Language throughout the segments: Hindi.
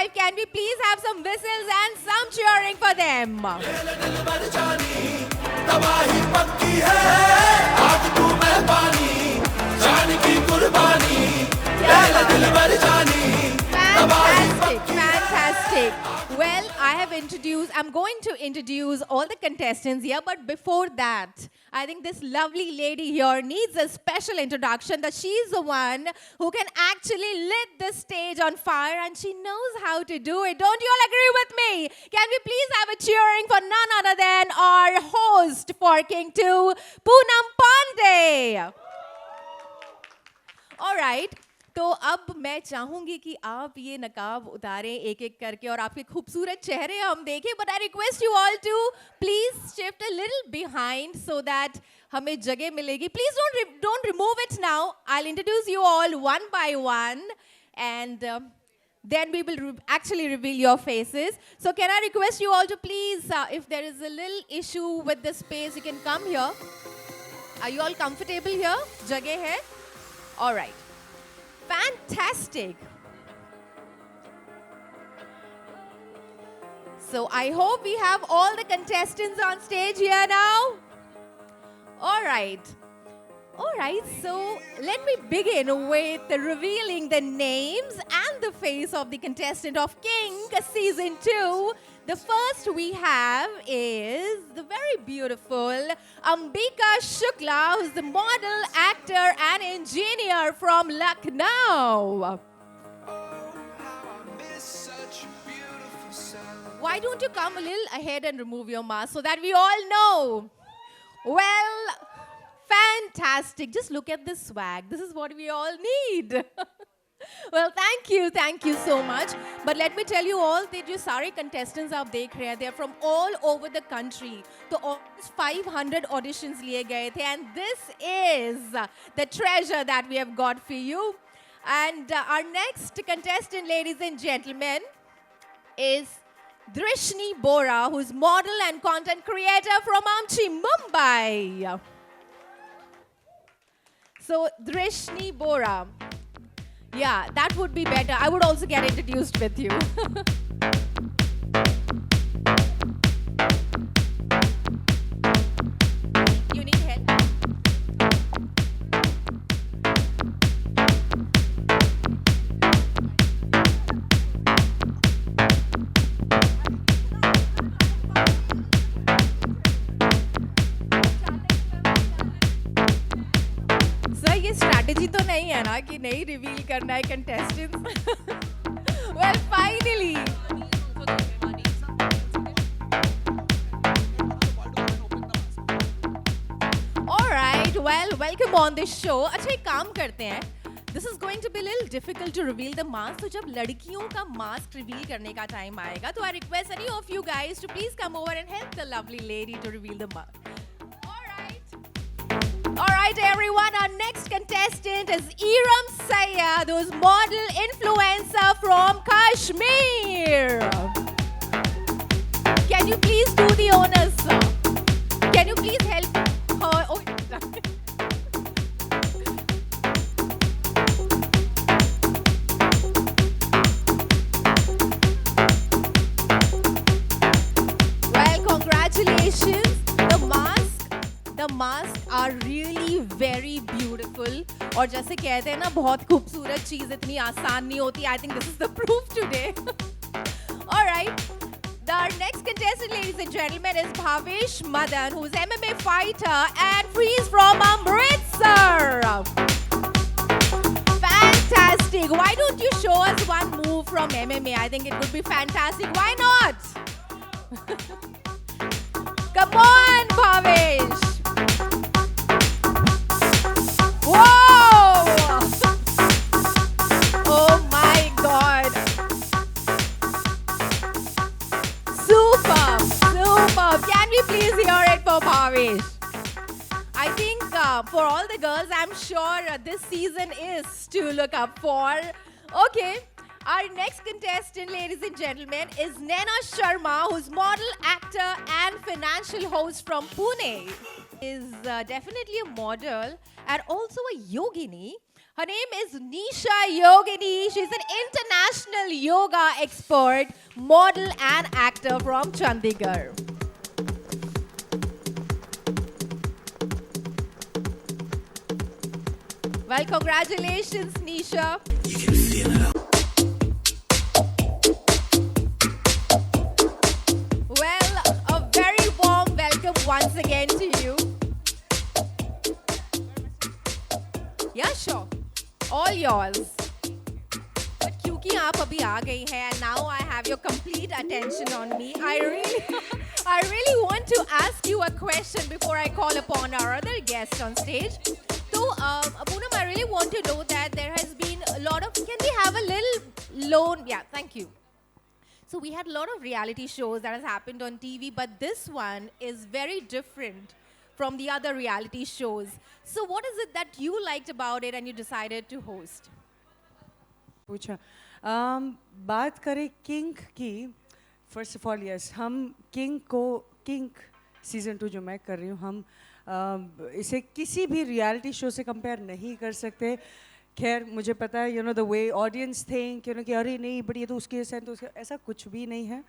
5. Can we please have some whistles and some cheering for them? Fantastic, fantastic. Well, I'm going to introduce all the contestants here, but before that, I think this lovely lady here needs a special introduction, that she's the one who can actually lit this stage on fire, and she knows how to do it. Don't you all agree with me? Can we please have a cheering for none other than our host for King 2, Poonam Pandey. All right. तो अब मैं चाहूंगी कि आप ये नकाब उतारें एक एक करके और आपके खूबसूरत चेहरे हम देखें, but I request you all to please shift a little behind so that हमें जगह मिलेगी. Please don't remove it now. I'll introduce you all one by one, and then we will actually reveal your faces. So can I request you all to please, if there is a little issue with the space, you can come here. Are you all comfortable here? जगह है? All right. Fantastic. So I hope we have all the contestants on stage here now. All right. All right, so let me begin with revealing the names and the face of the contestant of King Season 2. The first we have is the very beautiful Ambika Shukla, who's the model, actor, and engineer from Lucknow. Why don't you come a little ahead and remove your mask so that we all know? Well, fantastic. Just look at this swag. This is what we all need. Well, thank you so much. But let me tell you all that जो सारे contestants आप देख रहे हैं, they are from all over the country. तो almost 500 auditions लिए गए थे, and this is the treasure that we have got for you. And our next contestant, ladies and gentlemen, is Drishni Bora, who's model and content creator from Amchi, Mumbai. So, Drishni Bora. Yeah, that would be better. I would also get introduced with you. You need help? Strategy तो नहीं है ना कि नहीं रिवील करना है contestants. Well, finally. All right, well, welcome on this show. अच्छा एक काम करते हैं. This is going to be a little difficult to reveal the mask. तो जब लड़कियों का mask reveal करने का time आएगा, तो I request any of you guys to please come over and help the lovely lady to reveal the mask. All right, everyone, our next contestant is Iram Sayed, who's model influencer from Kashmir. Can you please do the honors, sir? Can you please help her? Oh, well, congratulations. The masks are really very beautiful. और जैसे कहते हैं ना, बहुत खूबसूरत चीज़ इतनी आसान नहीं होती. I think this is the proof today. All right. Our next contestant, ladies and gentlemen, is Bhavesh Madan, who's MMA fighter and he's from Amritsar. Fantastic. Why don't you show us one move from MMA? I think it would be fantastic. Why not? Come on, Bhavesh. Whoa! Oh my God. Superb, superb. Can we please hear it for Bhavesh? I think for all the girls, I'm sure this season is to look up for. Okay. Our next contestant, ladies and gentlemen, is Naina Sharma, who's model, actor, and financial host from Pune. Is definitely a model and also a yogini. Her name is Nisha Yogini. She's an international yoga expert, model, and actor from Chandigarh. Well, congratulations, Nisha. Well, a very warm welcome once again to you. Yeah, sure. All yours. But क्योंकि आप अभी आ गई हैं and now I have your complete attention on me, I really want to ask you a question before I call upon our other guest on stage. So, Poonam, I really want to know that there has been a lot of. Can we have a little loan? Yeah, thank you. So we had a lot of reality shows that has happened on TV, but this one is very different from the other reality shows. So what is it that you liked about it and you decided to host? पूछा बात करें किंग की फर्स्ट ऑफ ऑल यस हम किंग सीज़न 2 जो मैं कर रही हूँ हम इसे किसी भी रियलिटी शो से कंपेयर नहीं कर सकते खैर मुझे पता है द वे ऑडियंस थिंक कि अरे नहीं बट ये तो उसके जैसा है तो ऐसा कुछ भी नहीं है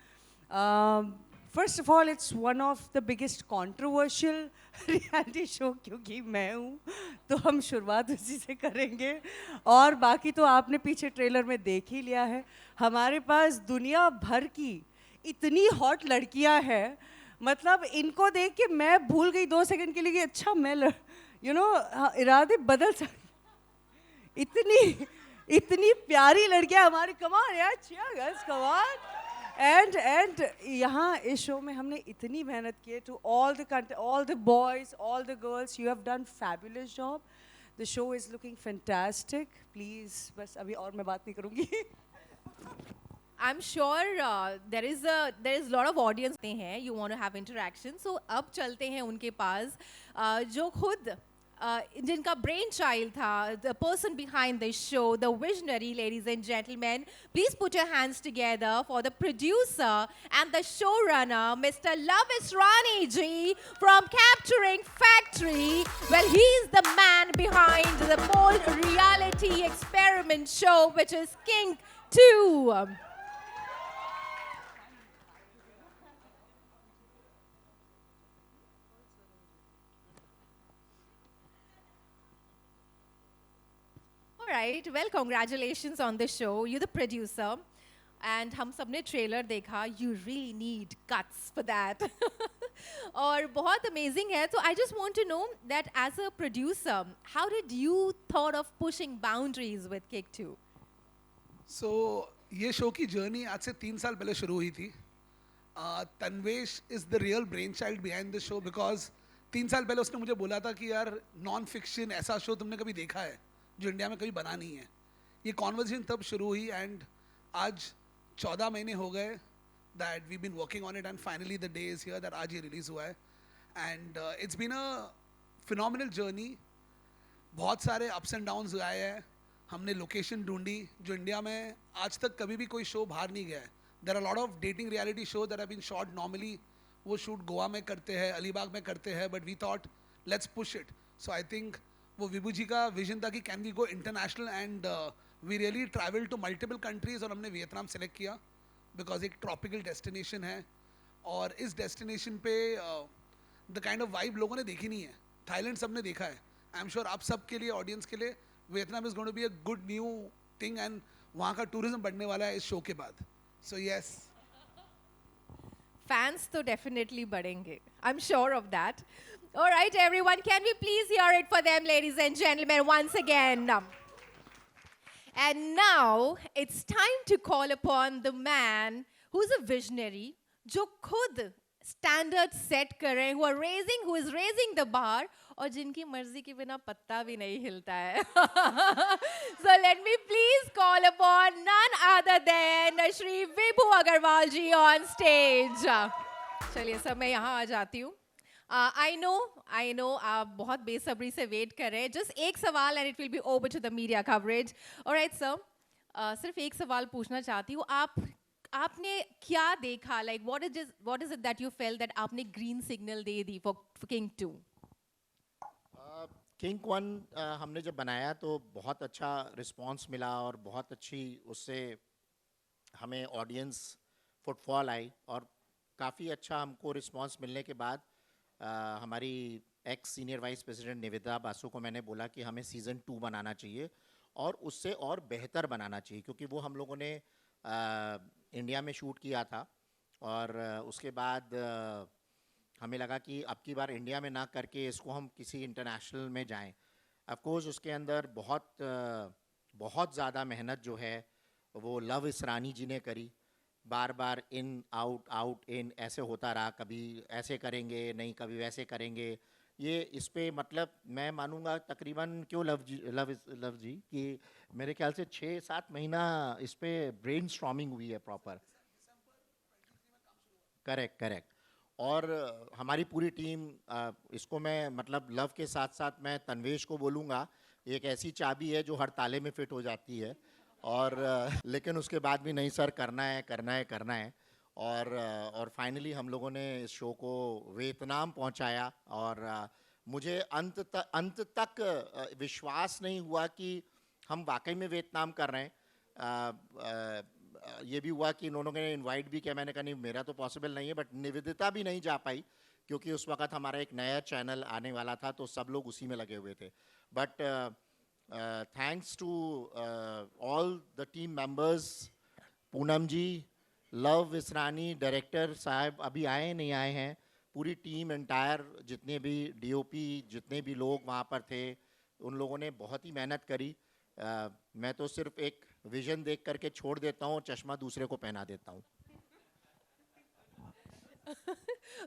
first of all it's one of the biggest controversial reality show क्योंकि मैं हूँ तो हम शुरुआत उसी से करेंगे और बाकी तो आपने पीछे ट्रेलर में देख ही लिया है हमारे पास दुनिया भर की इतनी हॉट लड़कियाँ हैं मतलब इनको देख के मैं भूल गई 2 सेकंड के लिए कि अच्छा मैं इरादे बदल सकती इतनी प्यारी लड़कियां हमारी कमाल यार गर्ल्स कमाल एंड यहाँ इस शो में हमने इतनी मेहनत की to all the boys all the girls you have done fabulous job the show is looking fantastic please बस अभी और मैं बात नहीं करूँगी I'm sure there is a lot of audience हैं you want to have interaction so अब चलते हैं उनके पास जो खुद जिनका brain child था the person behind the show the visionary ladies and gentlemen please put your hands together for the producer and the showrunner Mr. Lavish Rani ji from Capturing Factory well he is the man behind the bold reality experiment show which is King 2 Right. Well, congratulations on the show. You're the producer. And हम सबने trailer देखा. You really need guts for that. और बहुत amazing है. So I just want to know that as a producer, how did you thought of pushing boundaries with Kick 2? So ये show की journey आज से 3 साल पहले शुरू हुई थी. Tanvesh is the real brainchild behind the show because 3 साल पहले उसने मुझे बोला था कि यार non-fiction ऐसा show तुमने कभी देखा है जो इंडिया में कभी बना नहीं है ये कॉन्वर्सेशन तब शुरू हुई एंड आज 14 महीने हो गए that we been working on it and finally the day is here that आज ये रिलीज हुआ है and it's been a phenomenal journey बहुत सारे अप्स एंड डाउन्स आए हैं हमने लोकेशन ढूंढी जो इंडिया में आज तक कभी भी कोई शो बाहर नहीं गया है there are lot of dating reality show that have been shot normally वो शूट गोवा में करते हैं अलीबाग में करते हैं but we thought let's push it so I think वो विभू जी का विजन था कि can we go international and we really travel to multiple countries और हमने वियतनाम सेलेक्ट किया बिकॉज एक ट्रॉपिकल डेस्टिनेशन है और इस डेस्टिनेशन पे द काइंड ऑफ वाइब लोगों ने देखी नहीं है थाईलैंड सबने देखा है आई एम श्योर आप सब के लिए ऑडियंस के लिए Vietnam is going to be a good new thing and वहाँ का टूरिज्म बढ़ने वाला है इस शो के बाद सो यस Fans तो definitely बढ़ेंगे. I'm sure of that. All right, everyone, can we please hear it for them, ladies and gentlemen, once again? And now it's time to call upon the man who's a visionary, जो खुद standard set कर रहे हैं, who is raising the bar, और जिनकी मर्जी के बिना पत्ता भी नहीं हिलता है. So let me please call upon none other than Shri Vibhu Agarwal ji on stage. चलिए सब मैं यहाँ आ जाती हूँ. I know आप बहुत बेसब्री से वेट कर रहे हैं. Just एक सवाल and it will be over to the media coverage. All right, sir. सिर्फ एक सवाल पूछना चाहती हूँ. आपने क्या देखा? Like what is it that you felt that आपने green signal they the for King 2? King one हमने जब बनाया तो बहुत अच्छा रिस्पांस मिला और बहुत अच्छी उससे हमें ऑडियंस फुटफॉल आई और काफ़ी अच्छा हमको रिस्पांस मिलने के बाद हमारी ex senior vice president Niveda Basu को मैंने बोला कि हमें सीज़न 2 बनाना चाहिए और उससे और बेहतर बनाना चाहिए, क्योंकि वो हम लोगों ने इंडिया में शूट किया था और उसके बाद हमें लगा कि अब की बार इंडिया में ना करके इसको हम किसी इंटरनेशनल में जाएं। ऑफ कोर्स उसके अंदर बहुत ज़्यादा मेहनत जो है वो लव इसरानी जी ने करी। बार बार इन आउट आउट इन ऐसे होता रहा, कभी ऐसे करेंगे नहीं कभी वैसे करेंगे। ये इस पे मतलब मैं मानूंगा तकरीबन क्यों लव जी कि मेरे ख्याल से 6-7 महीना इस पे ब्रेन स्टॉर्मिंग हुई है प्रॉपर। Correct correct. और हमारी पूरी टीम इसको मैं मतलब लव के साथ साथ मैं तन्वेश को बोलूँगा, एक ऐसी चाबी है जो हर ताले में फिट हो जाती है और लेकिन उसके बाद भी नहीं सर करना है करना है करना है। और फाइनली हम लोगों ने इस शो को वियतनाम पहुंचाया और मुझे अंत तक विश्वास नहीं हुआ कि हम वाकई में वियतनाम कर रहे हैं। ये भी हुआ कि इन्होंने इनवाइट भी किया, मैंने कहा नहीं मेरा तो पॉसिबल नहीं है, बट निवेदिता भी नहीं जा पाई क्योंकि उस वक्त हमारा एक नया चैनल आने वाला था तो सब लोग उसी में लगे हुए थे। But thanks to all the team members, Poonam ji, Luv Israni director साहब अभी आए नहीं आए हैं, पूरी टीम एंटायर जितने भी डीओपी जितने भी लोग वहाँ पर थे उन लोगों ने बहुत ही मेहनत करी। मैं तो सिर्फ एक विजन देख करके छोड़ देता हूँ, चश्मा दूसरे को पहना देता हूँ।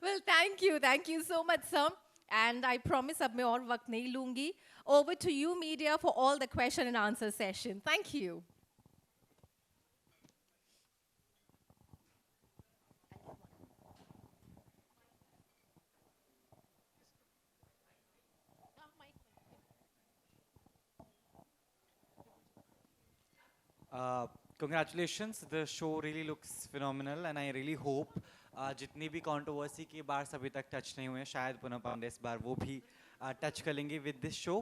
Well, thank you so much, sir. And I promise अब मैं और वक्त नहीं लूंगी. Over to you, media, for all the question and answer session. Thank you. Congratulations, the show really looks phenomenal and I really hope जितनी भी कंट्रोवर्सी की बार्स अभी तक टच नहीं हुए हैं शायद पूनम पांडे इस बार वो भी टच कर लेंगे with this show.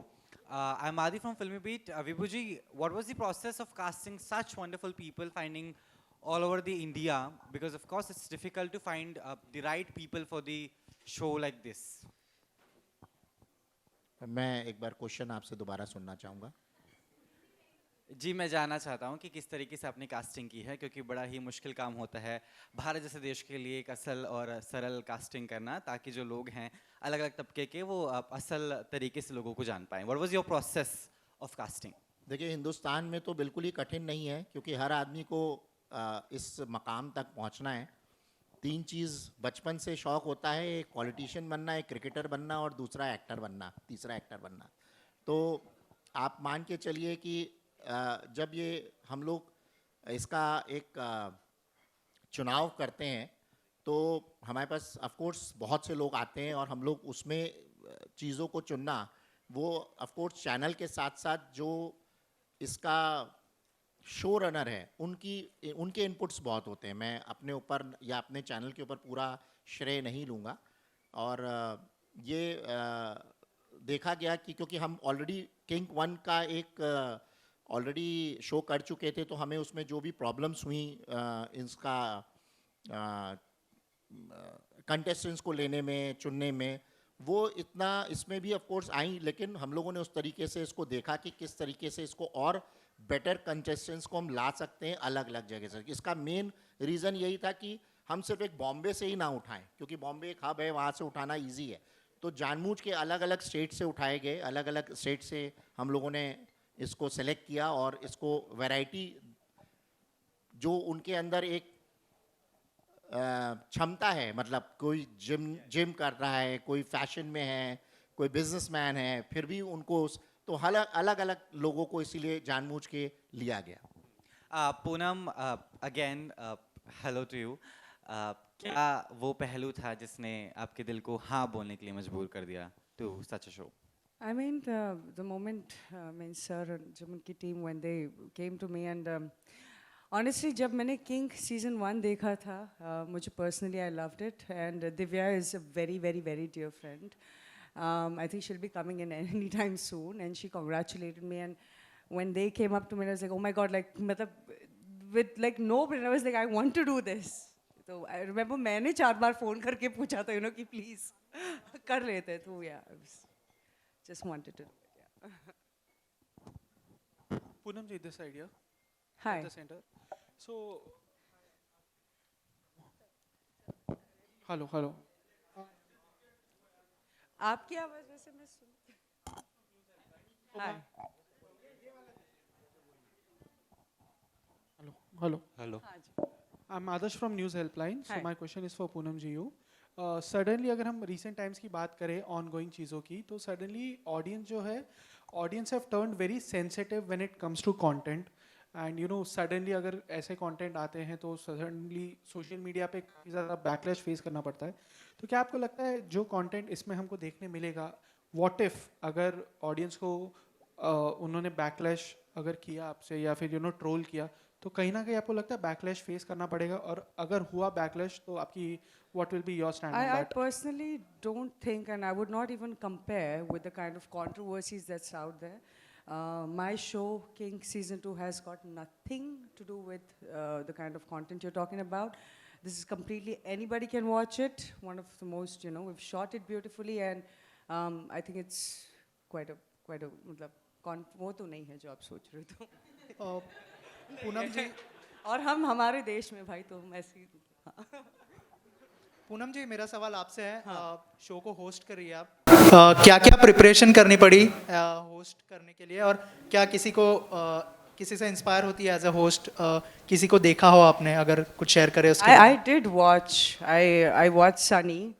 I'm Adi from Filmy Beat. Vibhu ji, what was the process of casting such wonderful people, finding all over the India? Because of course it's difficult to find the right people for the show like this. मैं एक बार क्वेश्चन आपसे दोबारा सुनना चाहूँगा। जी मैं जानना चाहता हूँ कि किस तरीके से आपने कास्टिंग की है, क्योंकि बड़ा ही मुश्किल काम होता है भारत जैसे देश के लिए एक असल और सरल कास्टिंग करना, ताकि जो लोग हैं अलग अलग तबके के वो असल तरीके से लोगों को जान पाएं। What was your process of casting? देखिए हिंदुस्तान में तो बिल्कुल ही कठिन नहीं है क्योंकि हर आदमी को इस मकाम तक पहुंचना है। 3 चीज़ बचपन से शौक होता है, एक पॉलिटिशियन बनना, एक क्रिकेटर बनना और दूसरा एक्टर बनना, तीसरा एक्टर बनना। तो आप मान के चलिए कि जब ये हम लोग इसका एक चुनाव करते हैं तो हमारे पास ऑफ कोर्स बहुत से लोग आते हैं और हम लोग उसमें चीज़ों को चुनना, वो ऑफ कोर्स चैनल के साथ साथ जो इसका शो रनर है उनके इनपुट्स बहुत होते हैं। मैं अपने ऊपर या अपने चैनल के ऊपर पूरा श्रेय नहीं लूँगा। और ये देखा गया कि क्योंकि हम ऑलरेडी किंग 1 का एक ऑलरेडी शो कर चुके थे तो हमें उसमें जो भी प्रॉब्लम्स हुई इसका कंटेस्टेंट्स को लेने में चुनने में, वो इतना इसमें भी ऑफ कोर्स आई, लेकिन हम लोगों ने उस तरीके से इसको देखा कि किस तरीके से इसको और बेटर कंटेस्टेंट्स को हम ला सकते हैं अलग अलग जगह से। इसका मेन रीज़न यही था कि हम सिर्फ एक बॉम्बे से ही ना उठाएं, क्योंकि बॉम्बे एक हब है, वहाँ से उठाना ईजी है। तो जानबूझ के अलग अलग स्टेट से उठाए गए, अलग अलग स्टेट से हम लोगों ने इसको सेलेक्ट किया और इसको वैरायटी जो उनके अंदर एक क्षमता है, मतलब कोई जिम कर रहा है, कोई फैशन में है, कोई बिजनेसमैन है, फिर भी उनको तो अलग अलग लोगों को इसीलिए जानबूझ के लिया गया। Poonam, again hello to you. क्या वो पहलू था जिसने आपके दिल को हाँ बोलने के लिए मजबूर कर दिया to such a show? I mean, the moment, sir and Jamun's team, when they came to me and honestly, जब मैंने King season 1 देखा था, मुझे personally I loved it, and Divya is a very, very, very dear friend, I think she'll be coming in anytime soon, and she congratulated me. And when they came up to me, I was like, oh my God, like, matlab, with like no brain, I was like, I want to do this. So I remember मैंने 4 बार phone करके पूछा था, कि please कर लेते. तो yeah, I just wanted to. Yeah. Poonam ji, this idea. Hi. The center. So, hello. आपकी आवाज़ वैसे मैं सुन. Hi. Hello. Hello. हाँ जी. I'm Adarsh from News Helpline. So Hi. my question is for Poonam ji you. Suddenly अगर हम recent times की बात करें ongoing चीज़ों की, तो suddenly audience have turned very sensitive when it comes to content. And suddenly अगर ऐसे content आते हैं तो suddenly social media पे काफ़ी ज़्यादा backlash face करना पड़ता है. तो क्या आपको लगता है जो content इसमें हमको देखने मिलेगा, what if अगर audience को उन्होंने backlash अगर किया आपसे या फिर troll किया, तो कहीं ना कहीं आपको लगता है बैकलैश फेस करना पड़ेगा, और अगर हुआ बैकलैश तो आपकी what will be your stand on I that? personally don't think, and I would not even compare with the kind of controversies that's out there. My show, King Season 2, has got nothing to do with the kind of content you're talking about. This is completely, anybody can watch it. One of the most, we've shot it beautifully, and I think it's quite a, मतलब, वो तो नहीं है जो आप सोच रहे हो. पूनम जी, और हम हमारे देश में भाई, तो ऐसे ही. पूनम जी, मेरा सवाल आपसे है. शो को होस्ट कर रही है आप, क्या क्या प्रिपरेशन करनी पड़ी होस्ट करने के लिए, और क्या किसी से इंस्पायर होती है एज अ होस्ट, किसी को देखा हो आपने, अगर कुछ शेयर करें उसके. I did watch. I watched Sunny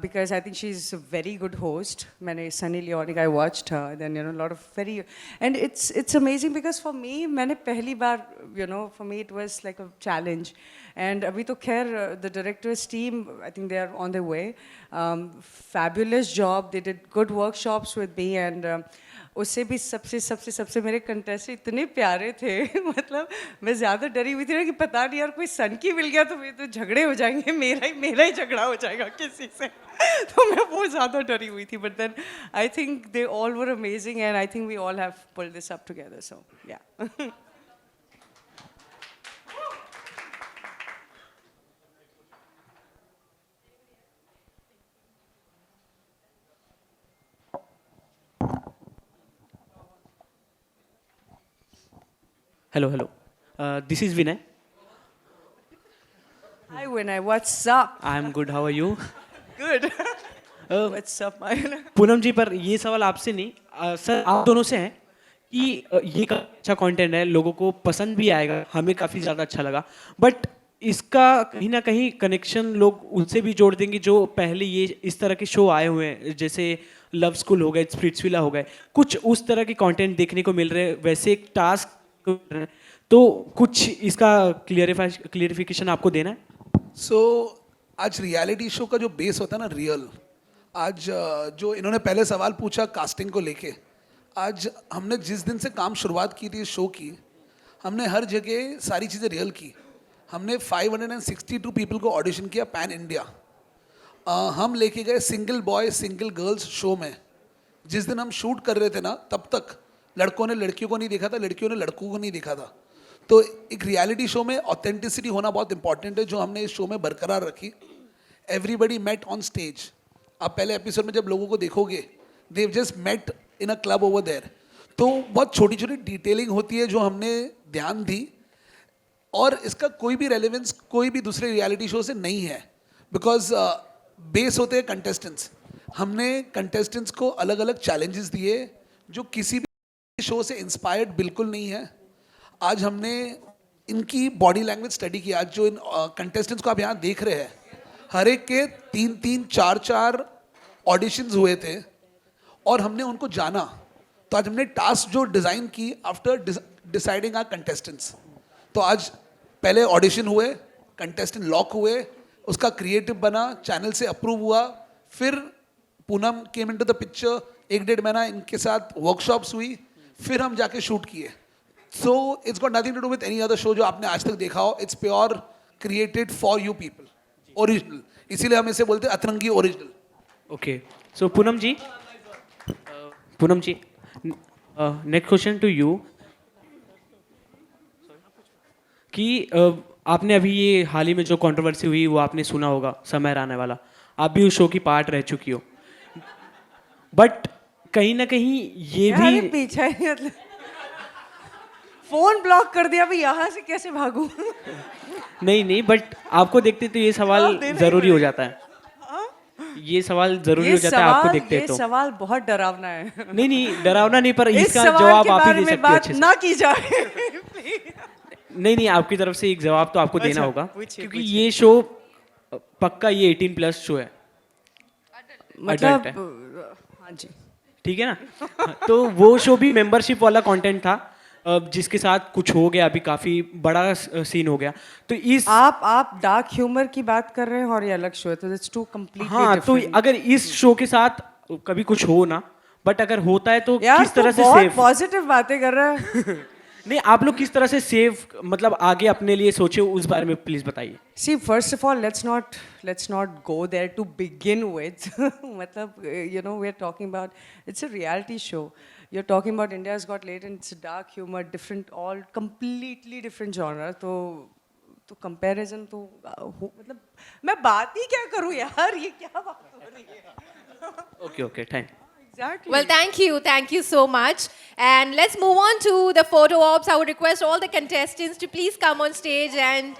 because I think she's a very good host. मैंने Sunny Leonic, I watched her. Then a lot of and it's amazing because for me, मैंने पहली बार, for me it was like a challenge. And अभी तो खैर the director's team, I think they are on their way. Fabulous job. They did good workshops with me, and उससे भी सबसे मेरे कंटेस्टेंट इतने प्यारे थे. मतलब मैं ज़्यादा डरी हुई थी ना कि पता नहीं यार कोई सन की मिल गया तो मेरे तो झगड़े हो जाएंगे, मेरा ही झगड़ा हो जाएगा किसी से. तो मैं बहुत ज़्यादा डरी हुई थी. But then I think they all were amazing, and I think we all have pulled this up together. So yeah. Hello. This is Vinay. Hi Vinay, what's up? I'm good. How are you? Good. What's up, Mayana? Poonam जी, पर ये सवाल आपसे नहीं, सर आप दोनों से हैं कि ये काफ़ी अच्छा कंटेंट है, लोगों को पसंद भी आएगा, हमें काफ़ी ज़्यादा अच्छा लगा, बट इसका कहीं ना कहीं कनेक्शन लोग उनसे भी जोड़ देंगे जो पहले ये इस तरह के शो आए हुए हैं, जैसे लव स्कूल हो गए, स्प्लिट्सविला हो गए, कुछ उस तरह के कंटेंट देखने को मिल रहे हैं, वैसे एक टास्क, तो कुछ इसका क्लियरिफिकेशन आपको देना है. सो आज रियलिटी शो का जो बेस होता है ना, रियल, आज जो इन्होंने पहले सवाल पूछा कास्टिंग को लेके, आज हमने जिस दिन से काम शुरुआत की थी इस शो की, हमने हर जगह सारी चीज़ें रियल की. हमने 562 पीपल को ऑडिशन किया पैन इंडिया. हम लेके गए single boy single girls show में. जिस दिन हम शूट कर रहे थे ना, तब तक लड़कों ने लड़कियों को नहीं देखा था, लड़कियों ने लड़कों को नहीं देखा था. तो एक रियलिटी शो में ऑथेंटिसिटी होना बहुत इंपॉर्टेंट है, जो हमने इस शो में बरकरार रखी. Everybody met on stage. आप पहले एपिसोड में जब लोगों को देखोगे, they've just met in a club over there. तो बहुत छोटी छोटी डिटेलिंग होती है जो हमने ध्यान दी, और इसका कोई भी रेलेवेंस कोई भी दूसरे रियलिटी शो से नहीं है, बिकॉज बेस होते हैं कंटेस्टेंट्स. हमने कंटेस्टेंट्स को अलग अलग चैलेंजेस दिए जो किसी भी शो से इंस्पायर्ड बिल्कुल नहीं है. आज हमने इनकी बॉडी लैंग्वेज स्टडी की. आज जो इन कंटेस्टेंट्स को आप यहाँ देख रहे हैं, हर एक के 3-3, 4-4 ऑडिशंस हुए थे, और हमने उनको जाना. तो आज हमने टास्क जो डिज़ाइन की आफ्टर डिसाइडिंग आवर कंटेस्टेंट्स. तो आज पहले ऑडिशन हुए, कंटेस्टेंट लॉक हुए, उसका क्रिएटिव बना, चैनल से अप्रूव हुआ, फिर Poonam came into the picture. 1-1.5 महीना इनके साथ वर्कशॉप्स हुई, फिर हम जाके शूट किए. So it's got nothing to do with any other show जो आपने आज तक देखा हो. It's pure created for you people, original. इसीलिए हम इसे बोलते हैं Atrangi original. Okay. So Poonam ji, next question to you कि आपने अभी ये हाल ही में जो कंट्रोवर्सी हुई वो आपने सुना होगा, समय रहने वाला, आप भी उस शो की पार्ट रह चुकी हो, बट कहीं ना कहीं ये यार भी ये पीछा ही मतलब फोन ब्लॉक कर दिया, भाई यहाँ से कैसे भागूं? नहीं बट आपको देखते तो ये सवाल जवाब देना ही जरूरी हो पड़ेगा। जाता है, ये सवाल जरूरी हो जाता है आपको देखते ये तो। सवाल बहुत डरावना है। नहीं डरावना नहीं, पर इस इसका सवाल जवाब के आप ही बारे दे में सकते हो बात अच्छे से। ना की जाए। Please। नहीं आपकी तरफ से एक जवाब तो आपको देना अच्छा, होगा, पूछिए, क्योंकि पूछिए। ये शो पक्का ये 18+ शो है, मतलब है। हाँ जी। ठीक है ना? तो वो शो भी मेंबरशिप वाला कंटेंट था, जिसके साथ कुछ हो गया, अभी काफी बड़ा सीन हो गया, तो इस आप डार्क ह्यूमर की बात कर रहे हैं और ये अलग शो है, तो इट्स टू कंप्लीटली हाँ, तो डिफरेंट। अगर इस शो के साथ कभी कुछ हो ना, बट अगर होता है तो यार किस तरह से बहुत सेफ, पॉजिटिव बातें कर रहा है। नहीं आप लोग किस तरह से सेफ मतलब आगे अपने लिए सोचे, उस बारे में प्लीज बताइए। See, first of all, let's not go there to begin with. मतलब you know, we're talking about, it's a reality show. You're talking about India's Got Talent. It's dark humor, different, all completely different genre. तो comparison तो मतलब मैं बात ही क्या करूँ यार, ये क्या बात हो रही है? Okay thank Exactly. Well, thank you so much. And let's move on to the photo ops. I would request all the contestants to please come on stage and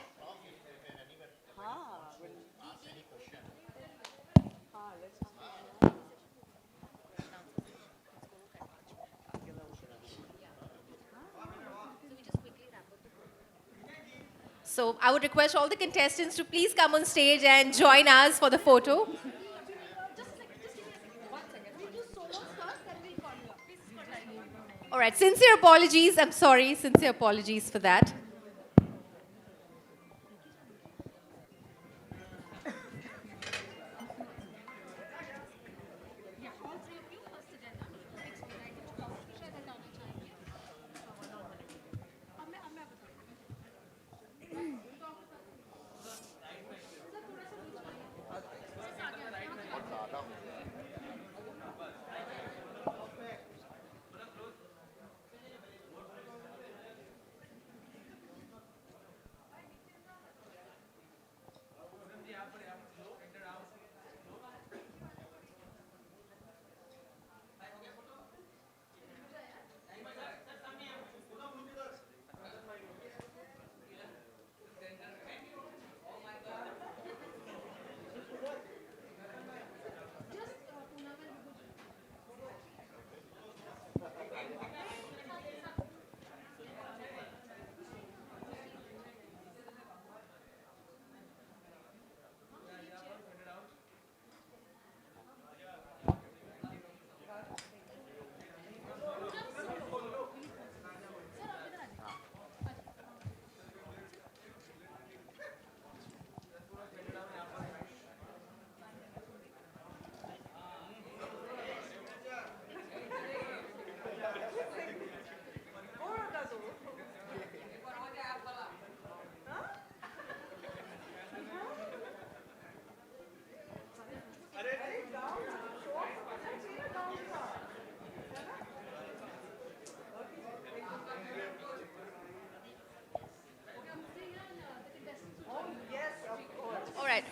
so I would request all the contestants to please come on stage and join us for the photo. All right, sincere apologies. I'm sorry, sincere apologies for that. All right.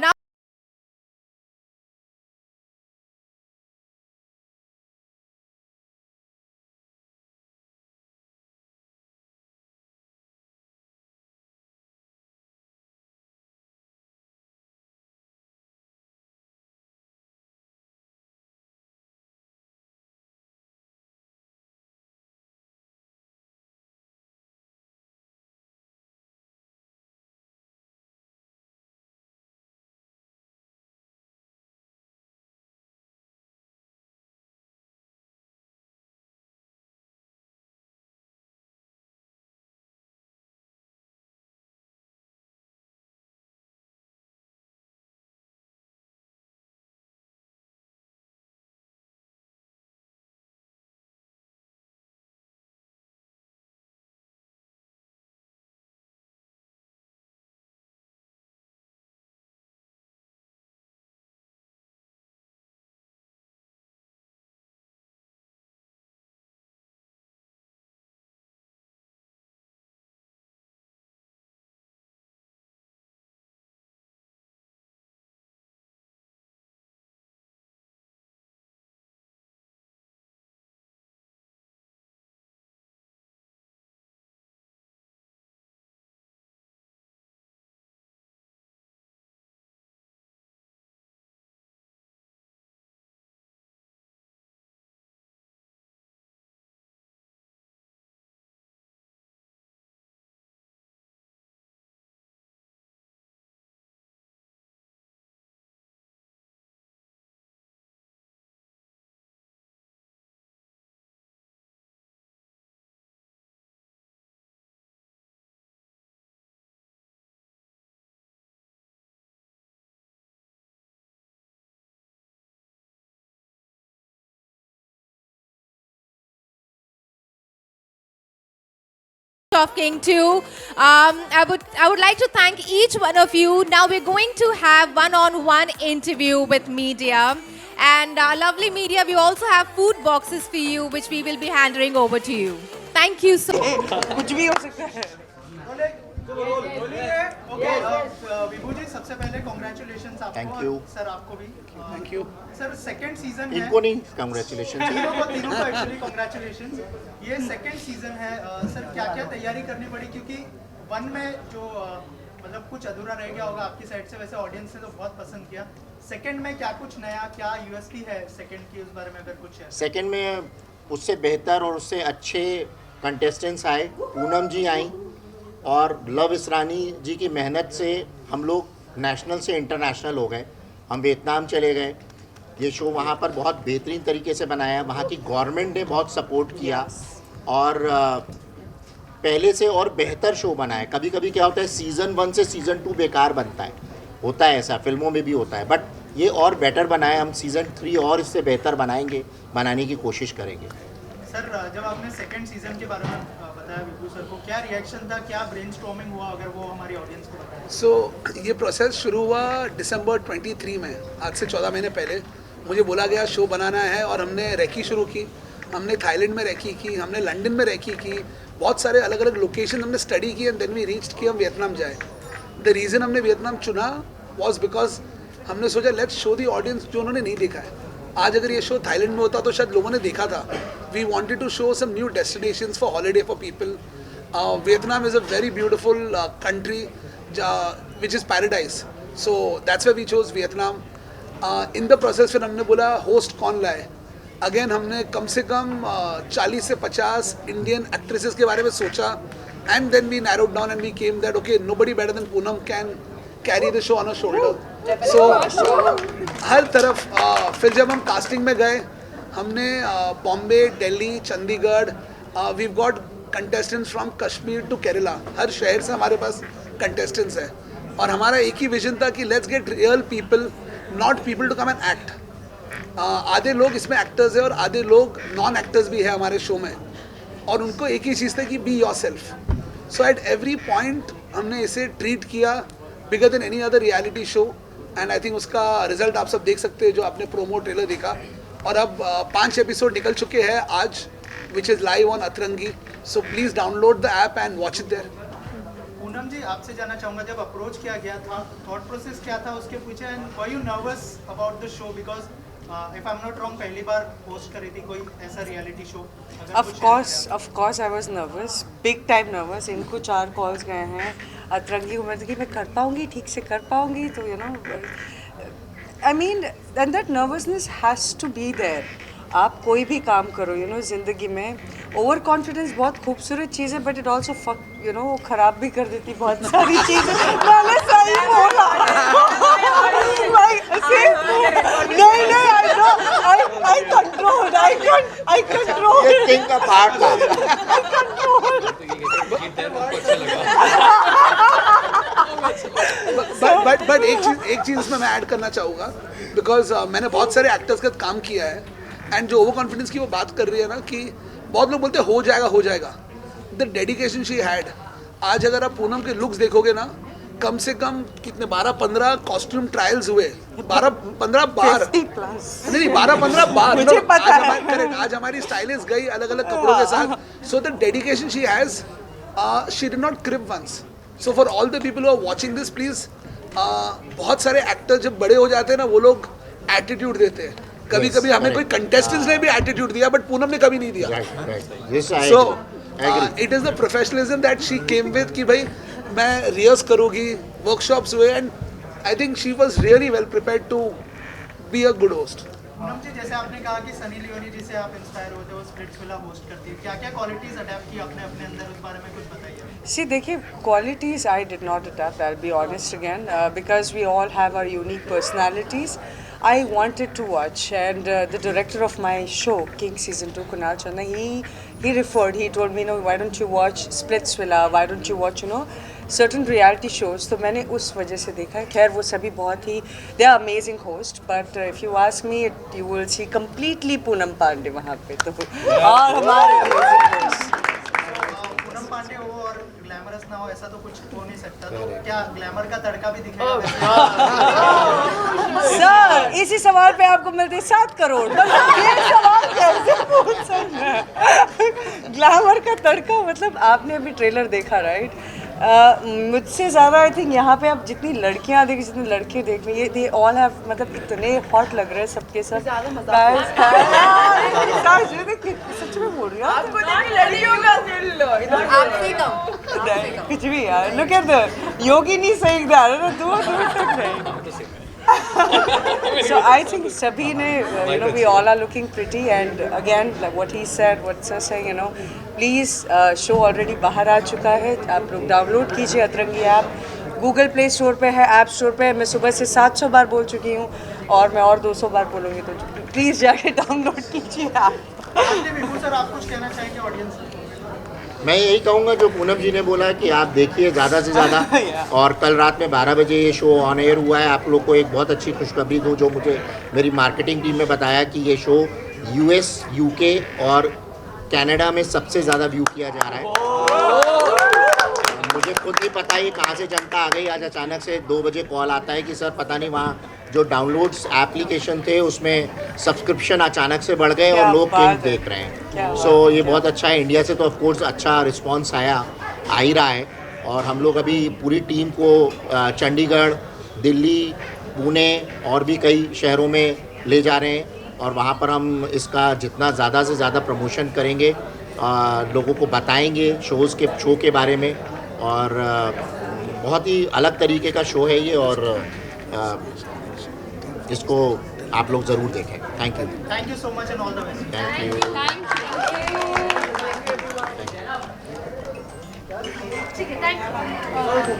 Now of King 2. I would like to thank each one of you. Now we're going to have one-on-one interview with media. And lovely media, we also have food boxes for you, which we will be handing over to you. Thank you so much. कुछ भी हो सकता है. विभू जी सबसे पहले कॉन्ग्रेचुलेशन आपको. Thank you. सर आपको भी. Thank you. Sir second season है. इनको नहीं कंग्रेचुलेशन तीनों को एक्चुअली कॉन्ग्रेचुलेशन. ये सेकंड सीजन है. सर क्या क्या तैयारी करनी पड़ी, क्योंकि वन में जो मतलब कुछ अधूरा रह गया होगा आपकी साइड से, वैसे ऑडियंस ने तो बहुत पसंद किया. सेकंड में क्या कुछ नया, क्या यूएसपी है सेकंड की, उस बारे में अगर कुछ है. सेकंड में उससे बेहतर और उससे अच्छे कंटेस्टेंट्स आए. पूनम जी आई और लव इसरानी जी की मेहनत से हम लोग नेशनल से इंटरनेशनल हो गए. हम वियतनाम चले गए. ये शो वहाँ पर बहुत बेहतरीन तरीके से बनाया. वहाँ की गवर्नमेंट ने बहुत सपोर्ट किया और पहले से और बेहतर शो बनाया. कभी कभी क्या होता है, सीज़न 1 से सीज़न 2 बेकार बनता है, होता है ऐसा, फिल्मों में भी होता है. बट ये और बेटर बनाया. हम सीज़न 3 और इससे बेहतर बनाएंगे, बनाने की कोशिश करेंगे. सर जब आपने सेकंड सीजन के बारे में बताया विभू सर को, क्या रिएक्शन था, क्या ब्रेनस्टॉर्मिंग हुआ, अगर वो हमारी ऑडियंस को बताएं. सो ये प्रोसेस शुरू हुआ दिसंबर 23 में, आज से 14 महीने पहले. मुझे बोला गया शो बनाना है और हमने रेकी शुरू की. हमने थाईलैंड में रेकी की, हमने लंदन में रेकी की, बहुत सारे अलग अलग लोकेशन हमने स्टडी की एंड देन वी रीच्ड कि हम वियतनाम जाए. द रीज़न हमने वियतनाम चुना वॉज बिकॉज हमने सोचा लेट्स शो दी ऑडियंस जो उन्होंने नहीं देखा है. आज अगर ये शो थाईलैंड में होता तो शायद लोगों ने देखा था. We wanted to show some new destinations for holiday for people. Vietnam is a very beautiful country which is paradise. So that's why we chose Vietnam. In the process फिर हमने बोला होस्ट कौन लाए. अगेन हमने कम से कम 40 से 50 इंडियन एक्ट्रेसेस के बारे में सोचा and then we narrowed down and we came that okay nobody better than Poonam can carry the show on a shoulder. So हर तरफ फिर जब हम कास्टिंग में गए, हमने Bombay, Delhi, Chandigarh, we got contestants from Kashmir to Kerala. हर शहर से हमारे पास कंटेस्टेंट्स हैं और हमारा एक ही विजन था कि let's get real people, not people to come and act. आधे लोग इसमें एक्टर्स हैं और आधे लोग नॉन एक्टर्स भी हैं हमारे शो में, और उनको एक ही चीज़ था कि be your self. So at every point हमने इसे ट्रीट किया bigger than any other reality show. And I think उसका रिजल्ट आप सब देख सकते हैं जो आपने प्रोमो ट्रेलर देखा. और अब 5 एपिसोड निकल चुके हैं आज, which is live on Atrangi. So please download the app and watch it there. Poonam ji आपसे जानना चाहूँगा, जब अप्रोच किया गया था, थॉट प्रोसेस क्या था उसके पीछे, and were you nervous about the show, because if I am not wrong पहली बार होस्ट करी थी कोई ऐसा reality show. Of course I was nervous, big time nervous. इनको 4 कॉल्स गए हैं अतरंगी को, मैं मैं कर पाऊँगी, ठीक से कर पाऊँगी, तो you know I mean and that nervousness has to be there. आप कोई भी काम करो यू नो ज़िंदगी में, ओवर कॉन्फिडेंस बहुत खूबसूरत चीज़ है but it also fuck you know खराब भी कर देती बहुत सारी चीज़ें. मैंने सही बोला. नहीं आई कंट्रोल ये किंग का पार्ट था. बट एक चीज़ इसमें मैं ऐड करना चाहूँगा, बिकॉज मैंने बहुत सारे एक्टर्स के साथ काम किया है एंड जो ओवर कॉन्फिडेंस की वो बात कर रही है ना, कि बहुत लोग बोलते हैं हो जाएगा. The dedication she had. आज अगर आप पूनम के लुक्स देखोगे ना, कम से कम कितने 12-15 कॉस्ट्यूम ट्रायल्स हुए. 12-15 बार नहीं 12-15 बार. मुझे पता है. करेक्ट. आज हमारी स्टाइलिस्ट गई अलग अलग कपड़ों के साथ. So the dedication she has, she did not crib once. So for all the people who are watching this please, बहुत सारे एक्टर जब बड़े हो जाते हैं ना, वो लोग एटीट्यूड देते हैं. कभी कभी हमें कोई कंटेस्टेंट्स ने भी एटीट्यूड दिया बट पूनम ने कभी नहीं दिया. So it is the professionalism that she came with कि भाई मैं रिहर्स करूँगी, वर्कशॉप्स हुए and I think she was really well prepared to be a good host. Poonam ji जैसे आपने कहा कि सनी लियोनी जी से आप इंस्पायर होते हो, स्प्लिट्सविला होस्ट करती है, क्या क्या क्वालिटीज अडैप्ट की आपने अपने अंदर, उस बारे में कुछ बताइए. See, देखिए, qualities I did not adapt, I'll be honest again, because we all have our unique personalities. I wanted to watch, and the director of my show, King Season 2, Kunal Channa, he told me, no, why don't you watch Splitsvilla, why don't you watch, you know, certain reality shows. तो मैंने उस वजह से देखा है. खैर वो सभी बहुत ही, they are amazing host, but if you ask me, you will see completely Poonam Pandey वहाँ पे. तो और हमारे amazing host. पूनम पांडे हो और वैसा तो कुछ हो नहीं सकता, तो क्या ग्लैमर का तड़का भी दिखेगा वैसे? सर इसी सवाल पे आपको मिलते 7 करोड़। मतलब ये सवाल कैसे पूछ सकते हैं? ग्लैमर का तड़का मतलब आपने अभी ट्रेलर देखा राइट? मुझसे ज़्यादा आई थिंक यहाँ पे आप जितनी लड़कियाँ देखें जितने लड़के देख रहे हैं, ये दे ऑल हैव मतलब इतने हॉट लग रहे हैं सबके सब। सच में बोल रही हूँ आपसे कम कुछ भी यार। Look at the Yogini saying that ना तू तक नहीं। So I think सभी ने we all are looking pretty and again like what he said, what sir saying, please show already बाहर आ चुका है, आप लोग डाउनलोड कीजिए अतरंगी ऐप, गूगल प्ले स्टोर पे है, ऐप स्टोर पे है। मैं सुबह से 700 बार बोल चुकी हूँ और मैं और 200 बार बोलूँगी, तो प्लीज़ जाके डाउनलोड कीजिए ऐप। विभू सर, आप कुछ कहना चाहेंगे ऑडियंस को? मैं यही कहूँगा जो पूनम जी ने बोला कि आप देखिए ज़्यादा से ज़्यादा। और कल रात में 12 बजे ये शो ऑन एयर हुआ है। आप लोग को एक बहुत अच्छी खुशखबरी दूँ, जो मुझे मेरी मार्केटिंग टीम ने बताया कि ये शो US, UK और कनाडा में सबसे ज़्यादा व्यू किया जा रहा है। मुझे खुद नहीं पता ये कहाँ से जनता आ गई। आज अचानक से 2 बजे कॉल आता है कि सर पता नहीं वहाँ जो डाउनलोड्स एप्लीकेशन थे उसमें सब्सक्रिप्शन अचानक से बढ़ गए और लोग किंग देख रहे हैं। सो ये बहुत अच्छा है। इंडिया से तो ऑफ कोर्स अच्छा रिस्पांस आ ही रहा है और हम लोग अभी पूरी टीम को चंडीगढ़, दिल्ली, पुणे और भी कई शहरों में ले जा रहे हैं और वहाँ पर हम इसका जितना ज़्यादा से ज़्यादा प्रमोशन करेंगे, लोगों को बताएंगे शो के बारे में। और बहुत ही अलग तरीके का शो है ये और इसको आप लोग ज़रूर देखें। Thank you so much and all the best. Thank you. ठीक है, थैंक यू।